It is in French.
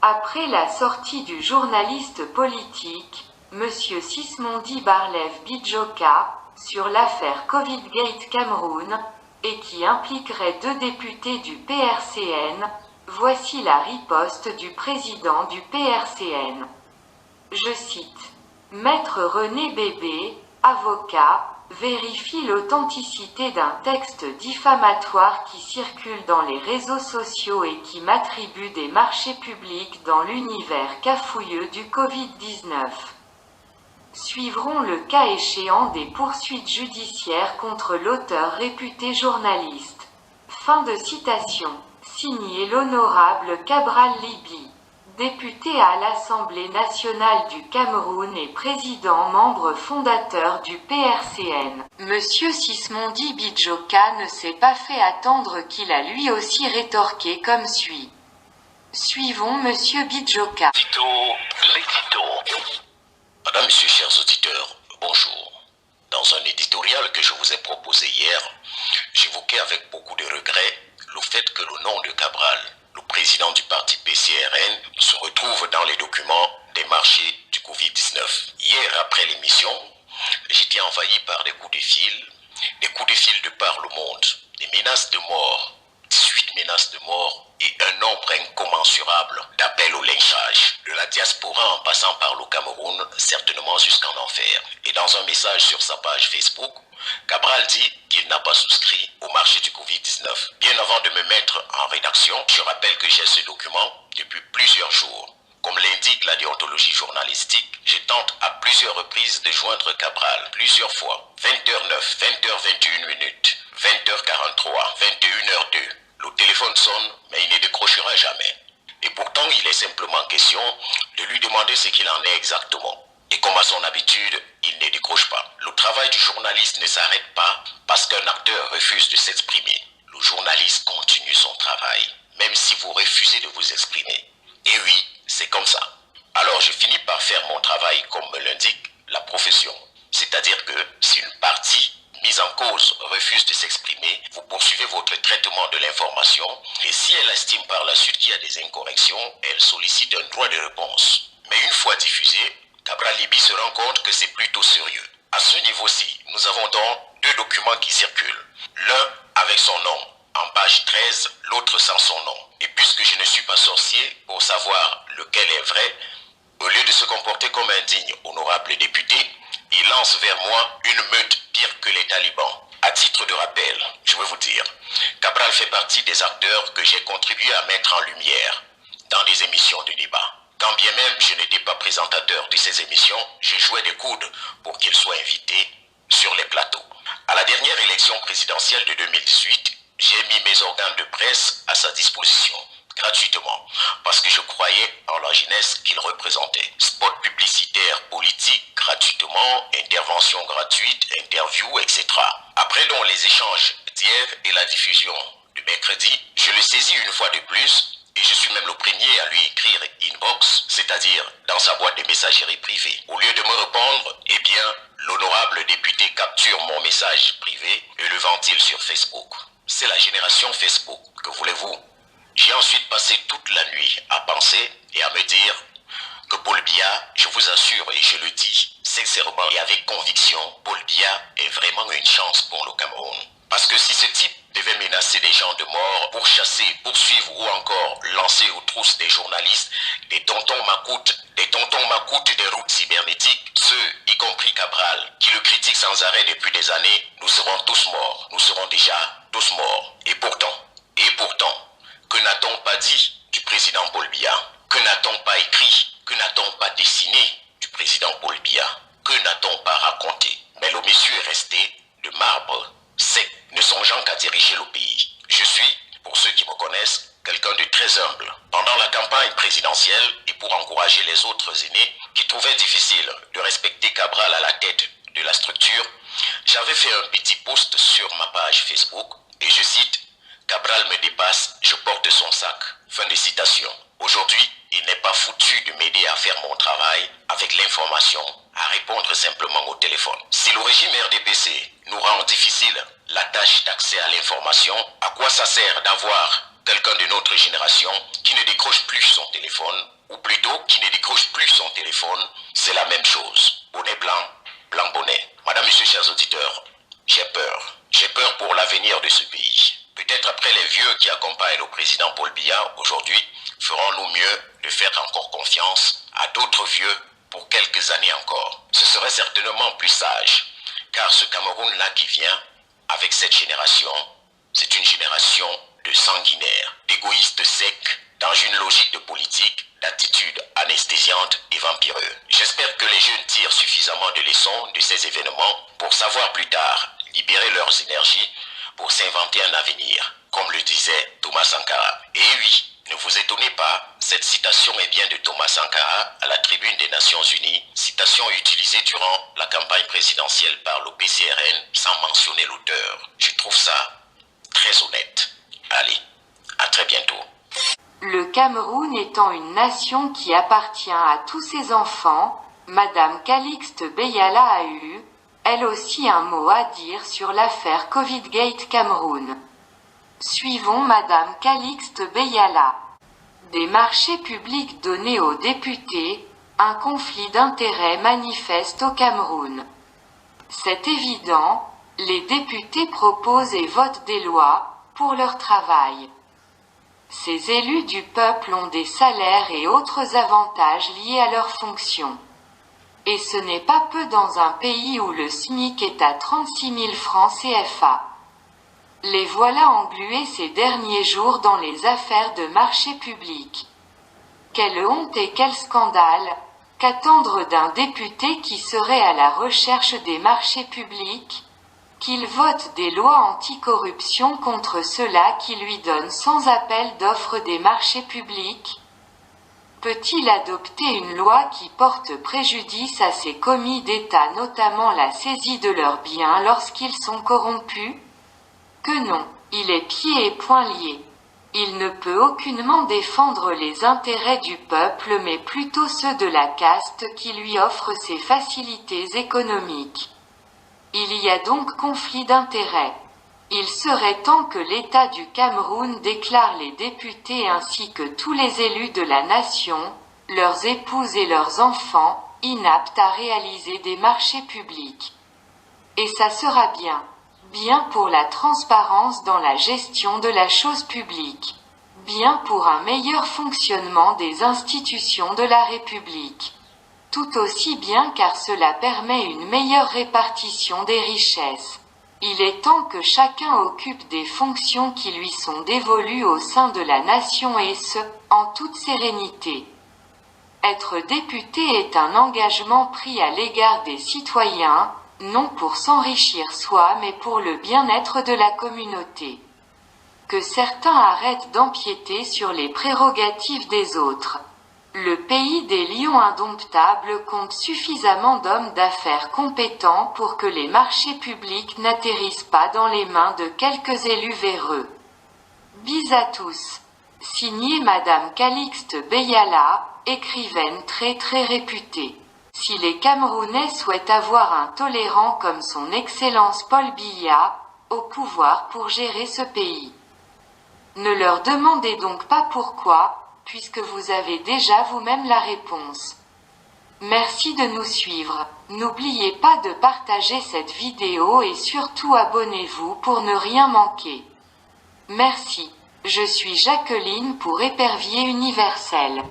Après la sortie du journaliste politique, M. Sismondi Barlev Bidjoka, sur l'affaire Covid-Gate Cameroun, et qui impliquerait 2 députés du PRCN, voici la riposte du président du PRCN. Je cite. Maître René Bébé, avocat, vérifie l'authenticité d'un texte diffamatoire qui circule dans les réseaux sociaux et qui m'attribue des marchés publics dans l'univers cafouilleux du Covid-19. Suivront le cas échéant des poursuites judiciaires contre l'auteur réputé journaliste. Fin de citation. Signé l'honorable Cabral Libi. Député à l'Assemblée nationale du Cameroun et président membre fondateur du PRCN. Monsieur Sismondi Bidjoka ne s'est pas fait attendre qu'il a lui aussi rétorqué comme suit. Suivons Monsieur Bidjoka. Madame, Monsieur, chers auditeurs, bonjour. Dans un éditorial que je vous ai proposé hier, j'évoquais avec beaucoup de regret le fait que le nom de Cabral, le président du parti PCRN, se retrouve dans les documents des marchés du Covid-19. Hier, après l'émission, j'étais envahi par des coups de fil de par le monde, des menaces de mort, 18 menaces de mort et un nombre incommensurable d'appels au lynchage, de la diaspora en passant par le Cameroun, certainement jusqu'en enfer. Et dans un message sur sa page Facebook, Cabral dit qu'il n'a pas souscrit au marché du Covid-19. Bien avant de me mettre en rédaction, je rappelle que j'ai ce document depuis plusieurs jours. Comme l'indique la déontologie journalistique, je tente à plusieurs reprises de joindre Cabral, plusieurs fois. 20h09, 20h21, 20h43, 21h02. Le téléphone sonne, mais il ne décrochera jamais. Et pourtant, il est simplement question de lui demander ce qu'il en est exactement. Et comme à son habitude, il ne décroche pas. Le travail du journaliste ne s'arrête pas parce qu'un acteur refuse de s'exprimer. Le journaliste continue son travail, même si vous refusez de vous exprimer. Et oui, c'est comme ça. Alors je finis par faire mon travail comme me l'indique la profession. C'est-à-dire que si une partie mise en cause refuse de s'exprimer, vous poursuivez votre traitement de l'information et si elle estime par la suite qu'il y a des incorrections, elle sollicite un droit de réponse. Mais une fois diffusé, Cabral Libi se rend compte que c'est plutôt sérieux. À ce niveau-ci, nous avons donc 2 documents qui circulent. L'un avec son nom, en page 13, l'autre sans son nom. Et puisque je ne suis pas sorcier pour savoir lequel est vrai, au lieu de se comporter comme un digne honorable député, il lance vers moi une meute pire que les talibans. À titre de rappel, je veux vous dire, Cabral fait partie des acteurs que j'ai contribué à mettre en lumière dans des émissions de débat. Quand bien même je n'étais pas présentateur de ces émissions, je jouais des coudes pour qu'il soit invité sur les plateaux. À la dernière élection présidentielle de 2018, j'ai mis mes organes de presse à sa disposition, gratuitement, parce que je croyais en la jeunesse qu'il représentait. Spot publicitaire politique gratuitement, intervention gratuite, interview, etc. Après donc les échanges d'hier et la diffusion de mercredi, je le saisis une fois de plus et je suis même le premier à lui écrire inbox, c'est-à-dire dans sa boîte de messagerie privée. Au lieu de me répondre, eh bien, l'honorable député capture mon message privé et le ventile sur Facebook. C'est la génération Facebook, que voulez-vous? J'ai ensuite passé toute la nuit à penser et à me dire que Paul Biya, je vous assure et je le dis sincèrement et avec conviction, Paul Biya est vraiment une chance pour le Cameroun. Parce que si ce type devait menacer des gens de mort, pourchasser, poursuivre ou encore lancer aux trousses des journalistes, des tontons macoutes des routes cybernétiques, ceux, y compris Cabral, qui le critiquent sans arrêt depuis des années, nous serons tous morts. Nous serons déjà tous morts. Et pourtant, que n'a-t-on pas dit du président Paul Biya? Que n'a-t-on pas écrit? Que n'a-t-on pas dessiné du président Paul Biya? Que n'a-t-on pas raconté? Mais le monsieur est resté de marbre sec, ne songeant qu'à diriger le pays. Je suis, pour ceux qui me connaissent, quelqu'un de très humble. Pendant la campagne présidentielle et pour encourager les autres aînés qui trouvaient difficile de respecter Cabral à la tête de la structure, j'avais fait un petit post sur ma page Facebook et je cite « Cabral me dépasse, je porte son sac ». Fin de citation. Aujourd'hui, il n'est pas foutu de m'aider à faire mon travail avec l'information, à répondre simplement au téléphone. Si le régime RDPC nous rend difficile la tâche d'accès à l'information, à quoi ça sert d'avoir quelqu'un de notre génération qui ne décroche plus son téléphone, ou plutôt qui ne décroche plus son téléphone, c'est la même chose. Bonnet blanc, blanc bonnet. Madame, Monsieur, chers auditeurs, j'ai peur. J'ai peur pour l'avenir de ce pays. Peut-être après les vieux qui accompagnent le président Paul Biya aujourd'hui, ferons-nous mieux de faire encore confiance à d'autres vieux pour quelques années encore. Ce serait certainement plus sage, car ce Cameroun-là qui vient, avec cette génération, c'est une génération de sanguinaires, d'égoïstes secs, dans une logique de politique, d'attitude anesthésiante et vampireuse. J'espère que les jeunes tirent suffisamment de leçons de ces événements pour savoir plus tard libérer leurs énergies pour s'inventer un avenir, comme le disait Thomas Sankara. Et oui, ne vous étonnez pas, cette citation est bien de Thomas Sankara à la tribune des Nations Unies, citation utilisée durant la campagne présidentielle par le PCRN sans mentionner l'auteur. Je trouve ça très honnête. Allez, à très bientôt. Le Cameroun étant une nation qui appartient à tous ses enfants, Madame Calixte Beyala a eu, elle aussi, un mot à dire sur l'affaire Covidgate Cameroun. Suivons Madame Calixte Beyala. Des marchés publics donnés aux députés, un conflit d'intérêts manifeste au Cameroun. C'est évident, les députés proposent et votent des lois, pour leur travail. Ces élus du peuple ont des salaires et autres avantages liés à leurs fonctions. Et ce n'est pas peu dans un pays où le SMIC est à 36 000 francs CFA. Les voilà englués ces derniers jours dans les affaires de marché public. Quelle honte et quel scandale! Qu'attendre d'un député qui serait à la recherche des marchés publics? Qu'il vote des lois anticorruption contre ceux-là qui lui donnent sans appel d'offres des marchés publics? Peut-il adopter une loi qui porte préjudice à ses commis d'État, notamment la saisie de leurs biens lorsqu'ils sont corrompus? Que non, il est pieds et poings liés. Il ne peut aucunement défendre les intérêts du peuple mais plutôt ceux de la caste qui lui offre ses facilités économiques. Il y a donc conflit d'intérêts. Il serait temps que l'État du Cameroun déclare les députés ainsi que tous les élus de la nation, leurs épouses et leurs enfants, inaptes à réaliser des marchés publics. Et ça sera bien. Bien pour la transparence dans la gestion de la chose publique. Bien pour un meilleur fonctionnement des institutions de la République. Tout aussi bien car cela permet une meilleure répartition des richesses. Il est temps que chacun occupe des fonctions qui lui sont dévolues au sein de la nation et ce, en toute sérénité. Être député est un engagement pris à l'égard des citoyens, non pour s'enrichir soi mais pour le bien-être de la communauté. Que certains arrêtent d'empiéter sur les prérogatives des autres. Le pays des lions indomptables compte suffisamment d'hommes d'affaires compétents pour que les marchés publics n'atterrissent pas dans les mains de quelques élus véreux. Bis à tous. Signé Madame Calixte Beyala, écrivaine très réputée. Si les Camerounais souhaitent avoir un tolérant comme son Excellence Paul Biya, au pouvoir pour gérer ce pays. Ne leur demandez donc pas pourquoi, puisque vous avez déjà vous-même la réponse. Merci de nous suivre. N'oubliez pas de partager cette vidéo et surtout abonnez-vous pour ne rien manquer. Merci. Je suis Jacqueline pour Épervier Universel.